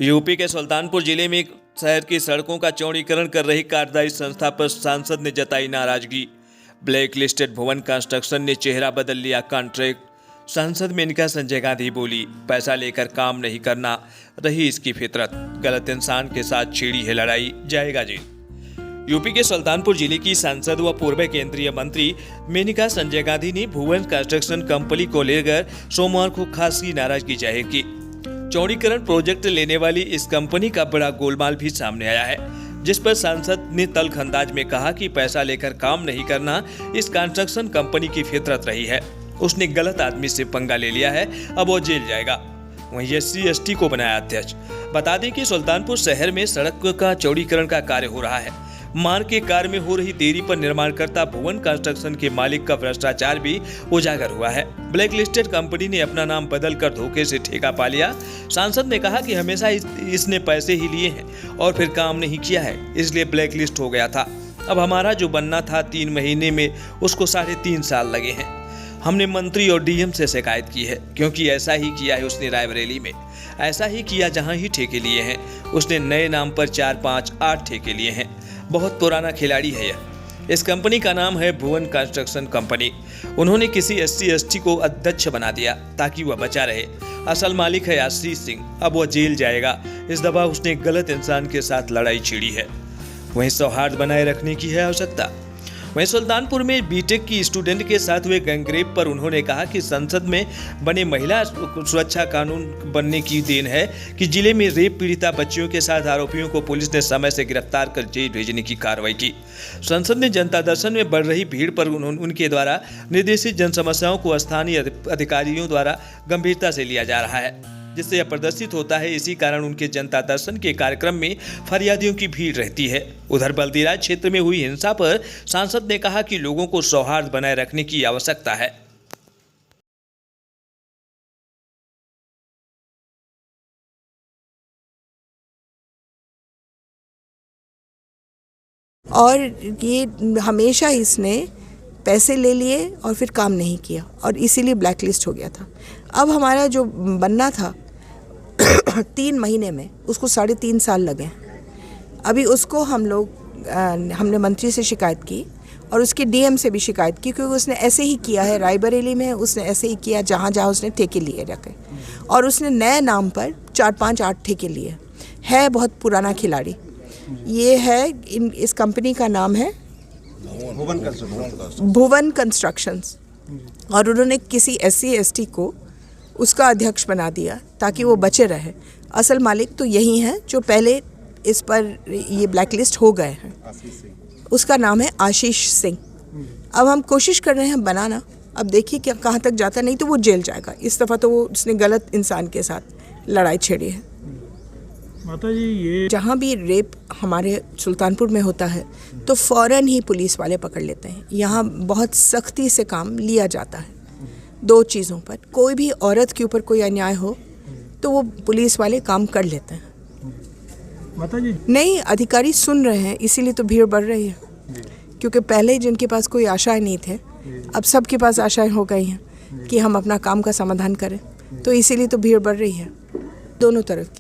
UP के सुल्तानपुर जिले में शहर की सड़कों का चौड़ीकरण कर रही कार्यदायी संस्था पर सांसद ने जताई नाराजगी। ब्लैक लिस्टेड भुवन कंस्ट्रक्शन ने चेहरा बदल लिया कॉन्ट्रैक्ट। सांसद मेनका संजय गांधी बोली, पैसा लेकर काम नहीं करना रही इसकी फितरत, गलत इंसान के साथ छेड़ी है लड़ाई, जाएगा जेल। यूपी के सुल्तानपुर जिले की सांसद व पूर्व केंद्रीय मंत्री मेनका संजय गांधी ने भुवन कंस्ट्रक्शन कंपनी को लेकर सोमवार को खासी नाराजगी जाहिर की। चौड़ीकरण प्रोजेक्ट लेने वाली इस कंपनी का बड़ा गोलमाल भी सामने आया है, जिस पर सांसद ने तल्ख अंदाज में कहा कि पैसा लेकर काम नहीं करना इस कंस्ट्रक्शन कंपनी की फितरत रही है। उसने गलत आदमी से पंगा ले लिया है, अब वो जेल जाएगा। वहीं SC/ST को बनाया अध्यक्ष। बता दें कि सुल्तानपुर शहर में सड़क का चौड़ीकरण का कार्य हो रहा है। मार्ग के कार्य में हो रही देरी पर निर्माणकर्ता भुवन कंस्ट्रक्शन के मालिक का भ्रष्टाचार भी उजागर हुआ है। ब्लैक लिस्टेड कंपनी ने अपना नाम बदलकर धोखे से ठेका पा लिया। सांसद ने कहा कि हमेशा इसने पैसे ही लिए हैं और फिर काम नहीं किया है, इसलिए ब्लैक लिस्ट हो गया था। अब हमारा जो बनना था 3 महीने में, उसको 3.5 साल लगे हैं। हमने मंत्री और DM से शिकायत की है, क्योंकि ऐसा ही किया है उसने रायबरेली में। ऐसा ही किया जहां ही ठेके लिए हैं। उसने नए नाम पर 4, 5, 8 ठेके लिए हैं। बहुत पुराना खिलाड़ी है यह। इस कंपनी का नाम है भुवन कंस्ट्रक्शन कंपनी। उन्होंने किसी SC/ST को अध्यक्ष बना दिया ताकि वह बचा रहे। असल मालिक है आशीष सिंह, अब वह जेल जाएगा। इस दफा उसने गलत इंसान के साथ लड़ाई छिड़ी है। वहीं सौहार्द बनाए रखने की है आवश्यकता। वहीं सुल्तानपुर में बीटेक की स्टूडेंट के साथ हुए गैंगरेप पर उन्होंने कहा कि संसद में बने महिला सुरक्षा कानून बनने की देन है कि जिले में रेप पीड़िता बच्चियों के साथ आरोपियों को पुलिस ने समय से गिरफ्तार कर जेल भेजने की कार्रवाई की। संसद ने जनता दर्शन में बढ़ रही भीड़ पर उनके द्वारा निर्देशित जन समस्याओं को स्थानीय अधिकारियों द्वारा गंभीरता से लिया जा रहा है, जिससे यह प्रदर्शित होता है। इसी कारण उनके जनता दर्शन के कार्यक्रम में फरियादियों की भीड़ रहती है। उधर बल्दीराज क्षेत्र में हुई हिंसा पर सांसद ने कहा कि लोगों को सौहार्द बनाए रखने की आवश्यकता है। और ये हमेशा इसने पैसे ले लिए और फिर काम नहीं किया और इसीलिए ब्लैक लिस्ट हो गया था। अब हमारा जो बनना था 3 महीने में, उसको 3.5 साल लगे। अभी उसको हमने मंत्री से शिकायत की और उसके DM से भी शिकायत की, क्योंकि उसने ऐसे ही किया है। रायबरेली में उसने ऐसे ही किया, जहाँ जहाँ उसने ठेके लिए रखे, और उसने नए नाम पर 4, 5, 8 ठेके लिए है। बहुत पुराना खिलाड़ी ये है। इस कंपनी का नाम है भुवन कंस्ट्रक्शंस, और उन्होंने किसी SC/ST को उसका अध्यक्ष बना दिया ताकि वो बचे रहे। असल मालिक तो यही हैं जो पहले इस पर ये ब्लैक लिस्ट हो गए हैं। उसका नाम है आशीष सिंह। अब हम कोशिश कर रहे हैं बनाना, अब देखिए क्या कहाँ तक जाता, नहीं तो वो जेल जाएगा। इस दफ़ा तो वो उसने गलत इंसान के साथ लड़ाई छेड़ी है। माता जी, ये जहाँ भी रेप हमारे सुल्तानपुर में होता है तो फ़ौरन ही पुलिस वाले पकड़ लेते हैं। यहाँ बहुत सख्ती से काम लिया जाता है 2 चीज़ों पर। कोई भी औरत के ऊपर कोई अन्याय हो तो वो पुलिस वाले काम कर लेते हैं। माता जी, नहीं, अधिकारी सुन रहे हैं, इसीलिए तो भीड़ बढ़ रही है। क्योंकि पहले जिनके पास कोई आशाएं नहीं थे, अब सबके पास आशाएं हो गई हैं कि हम अपना काम का समाधान करें, तो इसीलिए तो भीड़ बढ़ रही है दोनों तरफ की।